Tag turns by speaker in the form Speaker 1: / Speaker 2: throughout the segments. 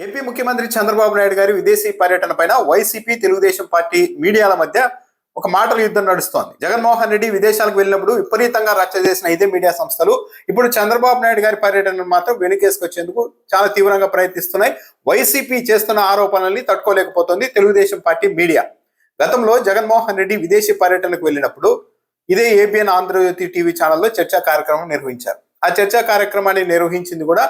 Speaker 1: AP ముఖ్యమంత్రి చంద్రబాబు నాయుడు గారి విదేశీ పర్యటన పైన వైసీపీ తెలుగుదేశం పార్టీ మీడియాల మధ్య ఒక మాటల యుద్ధం నడుస్తోంది. జగన్మోహన్ రెడ్డి విదేశాలకు వెళ్ళినప్పుడు విపరీతంగా రచ్చ చేసిన ఇదే మీడియా సంస్థలు ఇప్పుడు చంద్రబాబు నాయుడు గారి పర్యటనను మాత్రం వెనుకేసుకొచ్చేందుకు చాలా తీవ్రంగా ప్రయత్నిస్తున్నాయి. వైసీపీ చేస్తున్న ఆరోపణల్ని తట్టుకోలేకపోతుంది తెలుగుదేశం పార్టీ మీడియా. గతంలో జగన్మోహన్ రెడ్డి విదేశీ పర్యటనకు వెళ్ళినప్పుడు ఇదే ఏబిఎన్ ఆంధ్రజ్యోతి టీవీ ఛానల్లో చర్చా కార్యక్రమం నిర్వహించారు. ఆ చర్చా కార్యక్రమాన్ని నిర్వహించింది కూడా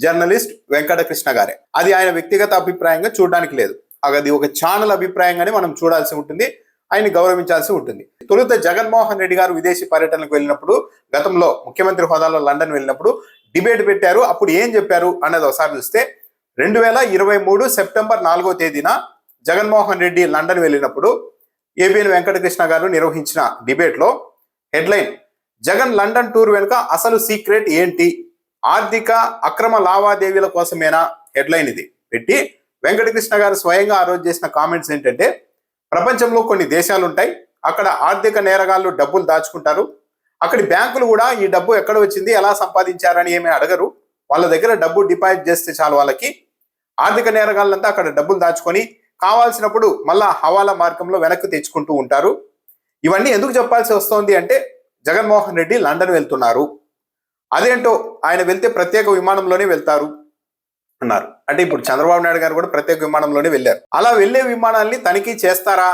Speaker 1: జర్నలిస్ట్ వెంకటకృష్ణ గారే. అది ఆయన వ్యక్తిగత అభిప్రాయంగా చూడడానికి లేదు, అది ఒక ఛానల్ అభిప్రాయంగానే మనం చూడాల్సి ఉంటుంది, ఆయన గౌరవించాల్సి ఉంటుంది. తొలుత జగన్మోహన్ రెడ్డి గారు విదేశీ పర్యటనకు వెళ్ళినప్పుడు, గతంలో ముఖ్యమంత్రి హోదాలో లండన్ వెళ్ళినప్పుడు డిబేట్ పెట్టారు. అప్పుడు ఏం చెప్పారు అన్నది ఒకసారి చూస్తే 2023 సెప్టెంబర్ 4వ తేదీన జగన్మోహన్ రెడ్డి లండన్ వెళ్ళినప్పుడు ఏబిఎన్ వెంకటకృష్ణ గారు నిర్వహించిన డిబేట్లో హెడ్లైన్ జగన్ లండన్ టూర్ వెనుక అసలు సీక్రెట్ ఏంటి, ఆర్థిక అక్రమ లావాదేవీల కోసమేనా, హెడ్లైన్ ఇది పెట్టి వెంకటకృష్ణ గారు స్వయంగా ఆ రోజు చేసిన కామెంట్స్ ఏంటంటే, ప్రపంచంలో కొన్ని దేశాలు ఉంటాయి, అక్కడ ఆర్థిక నేరగాళ్ళు డబ్బులు దాచుకుంటారు, అక్కడి బ్యాంకులు కూడా ఈ డబ్బు ఎక్కడ వచ్చింది ఎలా సంపాదించారని ఏమీ అడగరు, వాళ్ళ దగ్గర డబ్బు డిపాజిట్ చేస్తే చాలు, వాళ్ళకి ఆర్థిక నేరగాళ్ళంతా అక్కడ డబ్బులు దాచుకొని కావాల్సినప్పుడు మళ్ళా హవాలా మార్గంలో వెనక్కి తెచ్చుకుంటూ ఉంటారు. ఇవన్నీ ఎందుకు చెప్పాల్సి వస్తోంది అంటే, జగన్మోహన్ రెడ్డి లండన్ వెళ్తున్నారు, అదేంటో ఆయన వెళ్తే ప్రత్యేక విమానంలోనే వెళ్తారు అన్నారు. అంటే ఇప్పుడు చంద్రబాబు నాయుడు గారు కూడా ప్రత్యేక విమానంలోనే వెళ్ళారు. అలా వెళ్లే విమానాల్ని తనిఖీ చేస్తారా,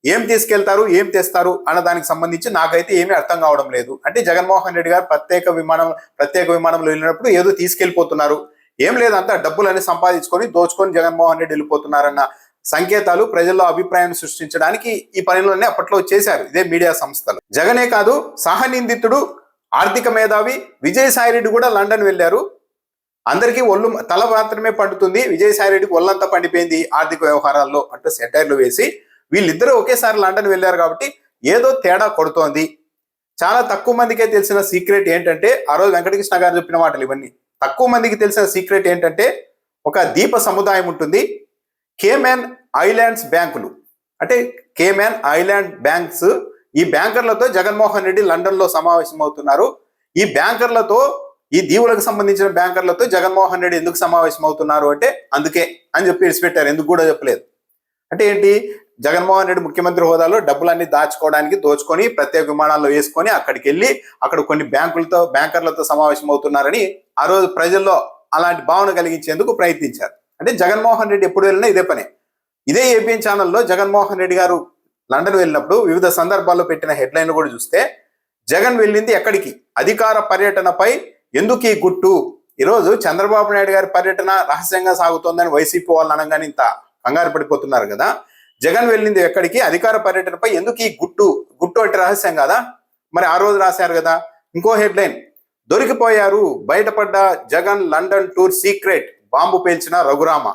Speaker 1: ఏం తీసుకెళ్తారు, ఏం తెస్తారు అన్న దానికి సంబంధించి నాకైతే ఏమీ అర్థం కావడం లేదు. అంటే జగన్మోహన్ రెడ్డి గారు ప్రత్యేక విమానంలో వెళ్ళినప్పుడు ఏదో తీసుకెళ్లిపోతున్నారు, ఏం లేదంతా డబ్బులన్నీ సంపాదించుకొని దోచుకొని జగన్మోహన్ రెడ్డి వెళ్ళిపోతున్నారన్న సంకేతాలు ప్రజల్లో అభిప్రాయాన్ని సృష్టించడానికి ఈ పనిలోనే అప్పట్లో చేశారు ఇదే మీడియా సంస్థలు. జగనే కాదు, సహనిందితుడు ఆర్థిక మేధావి విజయసాయిరెడ్డి కూడా లండన్ వెళ్ళారు. అందరికీ తల మాత్రమే పండుతుంది, విజయసాయిరెడ్డికి ఒళ్ళంతా పండిపోయింది ఆర్థిక వ్యవహారాల్లో అంటూ సెటైర్లు వేసి వీళ్ళిద్దరూ ఒకేసారి లండన్ వెళ్ళారు కాబట్టి ఏదో తేడా కొడుతోంది. చాలా తక్కువ మందికే తెలిసిన సీక్రెట్ ఏంటంటే, ఆ రోజు వెంకటకృష్ణ గారు చెప్పిన మాటలు ఇవన్నీ. తక్కువ మందికి తెలిసిన సీక్రెట్ ఏంటంటే, ఒక ద్వీప సముదాయం ఉంటుంది, కేమెన్ ఐలాండ్స్ బ్యాంకులు, అంటే కేమెన్ ఐలాండ్ బ్యాంక్స్. ఈ బ్యాంకర్లతో జగన్మోహన్ రెడ్డి లండన్ లో సమావేశం అవుతున్నారు. ఈ బ్యాంకర్లతో, ఈ దీవులకు సంబంధించిన బ్యాంకర్లతో జగన్మోహన్ రెడ్డి ఎందుకు సమావేశం అవుతున్నారు అంటే అందుకే అని చెప్పి విడిచిపెట్టారు, ఎందుకు కూడా చెప్పలేదు. అంటే ఏంటి, జగన్మోహన్ రెడ్డి ముఖ్యమంత్రి హోదాలో డబ్బులన్నీ దాచుకోవడానికి దోచుకొని ప్రత్యేక విమానాల్లో వేసుకొని అక్కడికి వెళ్ళి అక్కడ కొన్ని బ్యాంకర్లతో సమావేశం అవుతున్నారని ఆ రోజు ప్రజల్లో అలాంటి భావన కలిగించేందుకు ప్రయత్నించారు. అంటే జగన్మోహన్ రెడ్డి ఎప్పుడు వెళ్ళినా ఇదే పని. ఇదే ఏబిఎన్ ఛానల్లో జగన్మోహన్ రెడ్డి గారు లండన్ వెళ్ళినప్పుడు వివిధ సందర్భాల్లో పెట్టిన హెడ్లైన్ కూడా చూస్తే, జగన్ వెళ్ళింది ఎక్కడికి, అధికార పర్యటనపై ఎందుకు ఈ గుట్టు, ఈరోజు చంద్రబాబు నాయుడు గారి పర్యటన రహస్యంగా సాగుతోందని వైసీపీ వాళ్ళు అనగానే ఇంత కంగారు పడిపోతున్నారు కదా. జగన్ వెళ్ళింది ఎక్కడికి, అధికార పర్యటనపై ఎందుకు ఈ గుట్టు అంటే రహస్యం కదా, మరి ఆ రోజు రాశారు కదా. ఇంకో హెడ్లైన్, దొరికిపోయారు బయటపడ్డ Jagan London tour secret, bomb పేల్చిన రఘురామ.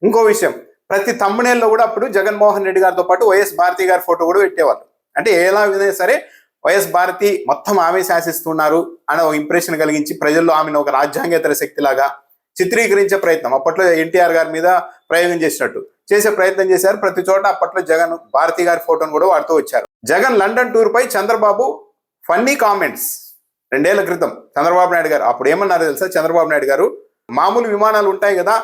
Speaker 1: ఇంకో విషయం, ప్రతి తమ్మునేల్లో కూడా అప్పుడు జగన్మోహన్ రెడ్డి గారితో పాటు వైఎస్ భారతి గారి ఫోటో కూడా పెట్టేవాళ్ళు. అంటే ఎలా విధంగా సరే వైఎస్ భారతి మొత్తం ఆమె శాసిస్తున్నారు అనే ఒక ఇంప్రెషన్ కలిగించి ప్రజల్లో ఆమెను ఒక రాజ్యాంగేతర శక్తిలాగా చిత్రీకరించే ప్రయత్నం అప్పట్లో ఎన్టీఆర్ గారి మీద ప్రయోగం చేసే ప్రయత్నం చేశారు. ప్రతి చోట అప్పట్లో జగన్ భారతి గారి ఫోటోను కూడా వాడుతూ వచ్చారు. జగన్ లండన్ టూర్ పై చంద్రబాబు ఫన్నీ కామెంట్స్. 2 ఏళ్ల క్రితం చంద్రబాబు నాయుడు గారు అప్పుడు ఏమన్నారు తెలుసా, చంద్రబాబు నాయుడు గారు మామూలు విమానాలు ఉంటాయి కదా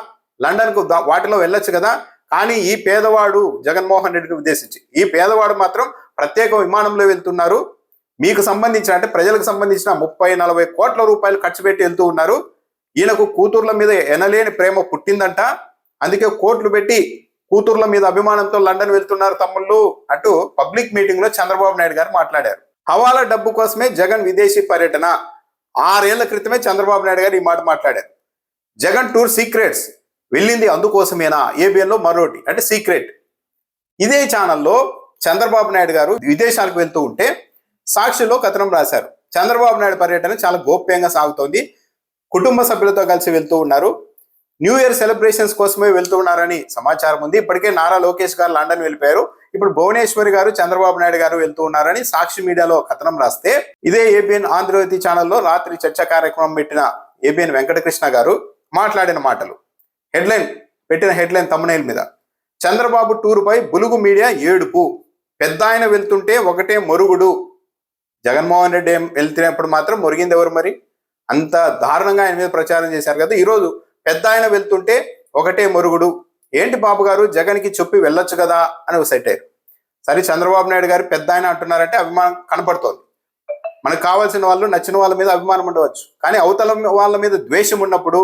Speaker 1: లండన్కు, వాటిలో వెళ్ళొచ్చు కదా, కానీ ఈ పేదవాడు, జగన్మోహన్ రెడ్డిని ఉద్దేశించి, ఈ పేదవాడు మాత్రం ప్రత్యేక విమానంలో వెళ్తున్నారు, మీకు సంబంధించిన అంటే ప్రజలకు సంబంధించిన 30-40 కోట్ల రూపాయలు ఖర్చు పెట్టి వెళ్తూ ఉన్నారు, ఈయనకు కూతుర్ల మీద ఎనలేని ప్రేమ పుట్టిందంట, అందుకే కోట్లు పెట్టి కూతుర్ల మీద అభిమానంతో లండన్ వెళ్తున్నారు తమ్ముళ్ళు అంటూ పబ్లిక్ మీటింగ్ లో చంద్రబాబు నాయుడు గారు మాట్లాడారు. హవాలా డబ్బు కోసమే జగన్ విదేశీ పర్యటన, 6 ఏళ్ల క్రితమే చంద్రబాబు నాయుడు గారు ఈ మాట మాట్లాడారు. జగన్ టూర్ సీక్రెట్స్, వెళ్ళింది అందుకోసమేనా, ఏబిఎన్ లో మరోటి అంటే సీక్రెట్. ఇదే ఛానల్లో చంద్రబాబు నాయుడు గారు విదేశాలకు వెళ్తూ ఉంటే సాక్షిలో కథనం రాశారు, చంద్రబాబు నాయుడు పర్యటన చాలా గోప్యంగా సాగుతోంది, కుటుంబ సభ్యులతో కలిసి వెళ్తూ ఉన్నారు, న్యూ ఇయర్ సెలబ్రేషన్స్ కోసమే వెళ్తూ ఉన్నారని సమాచారం ఉంది. ఇప్పటికే నారా లోకేష్ గారు లండన్ వెళ్ళిపోయారు, ఇప్పుడు భువనేశ్వరి గారు చంద్రబాబు నాయుడు గారు వెళ్తూ ఉన్నారని సాక్షి మీడియాలో కథనం రాస్తే, ఇదే ఏబిఎన్ ఆంధ్రజ్యోతి ఛానల్లో రాత్రి చర్చా కార్యక్రమం పెట్టిన ఏబిఎన్ వెంకటకృష్ణ గారు మాట్లాడిన మాటలు. పెట్టిన హెడ్లైన్ తమ్మునైల్ మీద, చంద్రబాబు టూర్ పై బులుగు మీడియా ఏడుపు, పెద్ద ఆయన వెళ్తుంటే ఒకటే మొరుగుడు, జగన్మోహన్ రెడ్డి వెళ్తున్నప్పుడు మాత్రం మొరిగింది ఎవరు, మరి అంత దారుణంగా ఆయన మీద ప్రచారం చేశారు కదా. ఈరోజు పెద్ద ఆయన వెళ్తుంటే ఒకటే మొరుగుడు, ఏంటి బాబు గారు జగన్కి చెప్పి వెళ్ళొచ్చు కదా అని ఒక సెట్ అయ్యారు. సరే చంద్రబాబు నాయుడు గారు పెద్ద ఆయన అంటున్నారంటే అభిమానం కనపడుతోంది. మనకు కావాల్సిన వాళ్ళు నచ్చిన వాళ్ళ మీద అభిమానం ఉండవచ్చు, కానీ అవతల వాళ్ళ మీద ద్వేషం ఉన్నప్పుడు,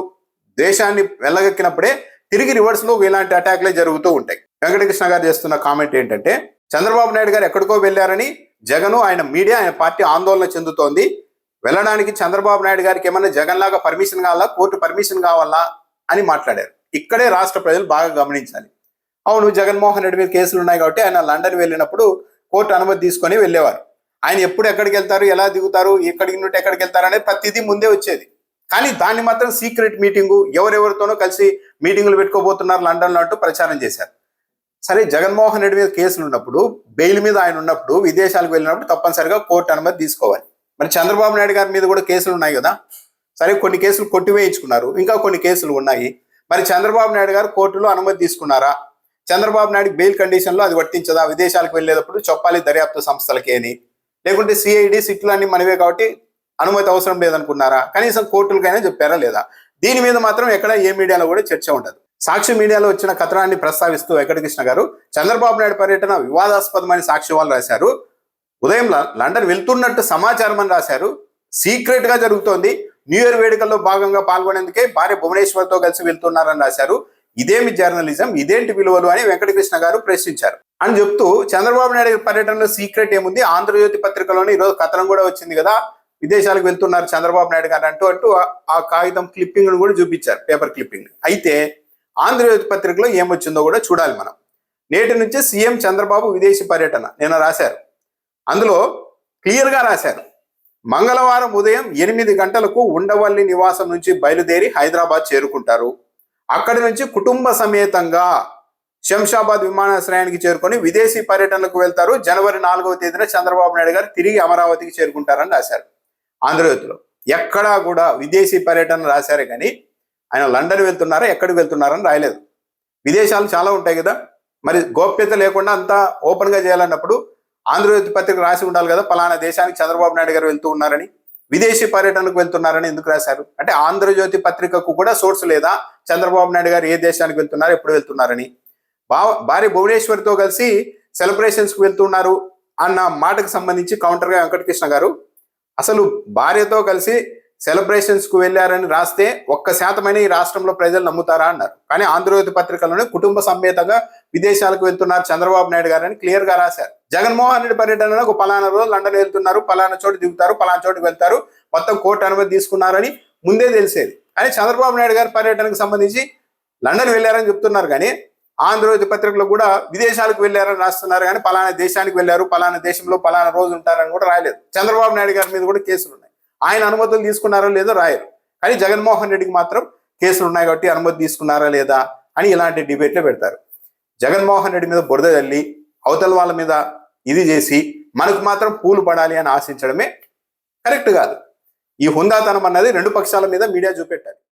Speaker 1: ద్వేషాన్ని వెళ్ళగక్కినప్పుడే తిరిగి రివర్స్ లో ఇలాంటి అటాక్లే జరుగుతూ ఉంటాయి. వెంకటకృష్ణ గారు చేస్తున్న కామెంట్ ఏంటంటే, చంద్రబాబు నాయుడు గారు ఎక్కడికో వెళ్ళారని జగన్, ఆయన మీడియా, ఆయన పార్టీ ఆందోళన చెందుతోంది. వెళ్ళడానికి చంద్రబాబు నాయుడు గారికి ఏమన్నా జగన్ లాగా పర్మిషన్ కావాలా, కోర్టు పర్మిషన్ కావాలా అని మాట్లాడారు. ఇక్కడే రాష్ట్ర ప్రజలు బాగా గమనించాలి. అవును, జగన్మోహన్ రెడ్డి మీద కేసులు ఉన్నాయి కాబట్టి ఆయన లండన్ వెళ్ళినప్పుడు కోర్టు అనుమతి తీసుకొని వెళ్ళేవారు. ఆయన ఎప్పుడు ఎక్కడికి వెళ్తారు, ఎలా దిగుతారు, ఎక్కడికి నుండి ఎక్కడికి వెళ్తారు అనేది ప్రతిదీ ముందే వచ్చేది. కానీ దాన్ని మాత్రం సీక్రెట్ మీటింగు, ఎవరెవరితోనో కలిసి మీటింగులు పెట్టుకోబోతున్నారు లండన్లో అంటూ ప్రచారం చేశారు. సరే, జగన్మోహన్ రెడ్డి మీద కేసులు ఉన్నప్పుడు, బెయిల్ మీద ఆయన ఉన్నప్పుడు, విదేశాలకు వెళ్ళినప్పుడు తప్పనిసరిగా కోర్టు అనుమతి తీసుకోవాలి. మరి చంద్రబాబు నాయుడు గారి మీద కూడా కేసులు ఉన్నాయి కదా. సరే, కొన్ని కేసులు కొట్టివేయించుకున్నారు, ఇంకా కొన్ని కేసులు ఉన్నాయి. మరి చంద్రబాబు నాయుడు గారు కోర్టులో అనుమతి తీసుకున్నారా? చంద్రబాబు నాయుడు బెయిల్ కండిషన్లో అది వర్తించదా? విదేశాలకు వెళ్ళేటప్పుడు చెప్పాలి దర్యాప్తు సంస్థలకి అని, లేకుంటే సిఐడి సిట్లు అన్ని మనవే కాబట్టి అనుమతి అవసరం లేదనుకున్నారా? కనీసం కోర్టులకైనా చెప్పారా లేదా? దీని మీద మాత్రం ఎక్కడ ఏ మీడియాలో కూడా చర్చ ఉండదు. సాక్షి మీడియాలో వచ్చిన కథనాన్ని ప్రస్తావిస్తూ వెంకటకృష్ణ గారు, చంద్రబాబు నాయుడు పర్యటన వివాదాస్పదమైన సాక్షి వాళ్ళు రాశారు. ఉదయం లండన్ వెళ్తున్నట్టు సమాచారం అని రాశారు. సీక్రెట్ గా జరుగుతోంది. న్యూ ఇయర్ వేడుకల్లో భాగంగా పాల్గొనేందుకే భార్య భువనేశ్వర్తో కలిసి వెళ్తున్నారని రాశారు. ఇదేమి జర్నలిజం, ఇదేంటి విలువలు అని వెంకటకృష్ణ గారు ప్రశ్నించారు. అని చెప్తూ, చంద్రబాబు నాయుడు పర్యటనలో సీక్రెట్ ఏముంది? ఆంధ్రజ్యోతి పత్రికలోని ఈరోజు కథనం కూడా వచ్చింది కదా, విదేశాలకు వెళ్తున్నారు చంద్రబాబు నాయుడు గారు అంటూ ఆ కాగితం క్లిప్పింగ్ కూడా చూపించారు, పేపర్ క్లిప్పింగ్. అయితే ఆంధ్రజ్యోతి పత్రికలో ఏమొచ్చిందో కూడా చూడాలి మనం. నేటి నుంచి సీఎం చంద్రబాబు విదేశీ పర్యటన నిన్న రాశారు. అందులో క్లియర్గా రాశారు, మంగళవారం ఉదయం 8 గంటలకు ఉండవల్లి నివాసం నుంచి బయలుదేరి హైదరాబాద్ చేరుకుంటారు. అక్కడి నుంచి కుటుంబ సమేతంగా శంషాబాద్ విమానాశ్రయానికి చేరుకొని విదేశీ పర్యటనకు వెళ్తారు. జనవరి 4వ తేదీన చంద్రబాబు నాయుడు గారు తిరిగి అమరావతికి చేరుకుంటారని రాశారు ఆంధ్రజ్యోతిలో. ఎక్కడా కూడా విదేశీ పర్యటన రాశారే కానీ ఆయన లండన్ వెళ్తున్నారా, ఎక్కడికి వెళ్తున్నారని రాయలేదు. విదేశాలు చాలా ఉంటాయి కదా, మరి గోప్యత లేకుండా అంతా ఓపెన్గా చేయాలన్నప్పుడు ఆంధ్రజ్యోతి పత్రిక రాసి ఉండాలి కదా, పలానా దేశానికి చంద్రబాబు నాయుడు గారు వెళ్తూ ఉన్నారని, విదేశీ పర్యటనకు వెళ్తున్నారని ఎందుకు రాశారు? అంటే ఆంధ్రజ్యోతి పత్రికకు కూడా సోర్స్ లేదా? చంద్రబాబు నాయుడు గారు ఏ దేశానికి వెళ్తున్నారు, ఎప్పుడు వెళ్తున్నారని. భార్య భువనేశ్వర్తో కలిసి సెలబ్రేషన్స్కి వెళ్తున్నారు అన్న మాటకు సంబంధించి కౌంటర్గా వెంకటకృష్ణ గారు, అసలు భార్యతో కలిసి సెలబ్రేషన్స్కు వెళ్ళారని రాస్తే 1% ఈ రాష్ట్రంలో ప్రజలు నమ్ముతారా అన్నారు. కానీ ఆంధ్రజ్యోతి పత్రికలోనే కుటుంబ సమేతంగా విదేశాలకు వెళ్తున్నారు చంద్రబాబు నాయుడు గారు అని క్లియర్గా రాశారు. జగన్మోహన్ రెడ్డి పర్యటనలో ఒక పలానా రోజు లండన్ వెళ్తున్నారు, పలానా చోటు దిగుతారు, పలానా చోటుకు వెళ్తారు, మొత్తం కోర్టు అనుమతి తీసుకున్నారని ముందే తెలిసేది. కానీ చంద్రబాబు నాయుడు గారి పర్యటనకు సంబంధించి లండన్ వెళ్ళారని చెప్తున్నారు, కానీ ఆంధ్రజ్యోతి పత్రికలో కూడా విదేశాలకు వెళ్ళారని రాస్తున్నారు, కానీ పలానా దేశానికి వెళ్ళారు, పలానా దేశంలో పలానా రోజు ఉంటారని కూడా రాయలేదు. చంద్రబాబు నాయుడు గారి మీద కూడా కేసులు ఉన్నాయి, ఆయన అనుమతులు తీసుకున్నారో లేదో రాయరు. కానీ జగన్మోహన్ రెడ్డికి మాత్రం కేసులు ఉన్నాయి కాబట్టి అనుమతి తీసుకున్నారా లేదా అని ఇలాంటి డిబేట్లే పెడతారు. జగన్మోహన్ రెడ్డి మీద బురద జల్లి అవతల వాళ్ళ మీద ఇది చేసి మనకు మాత్రం పూలు పడాలి అని ఆశించడమే కరెక్ట్ కాదు. ఈ హుందాతనం అన్నది రెండు పక్షాల మీద మీడియా చూపెట్టాలి.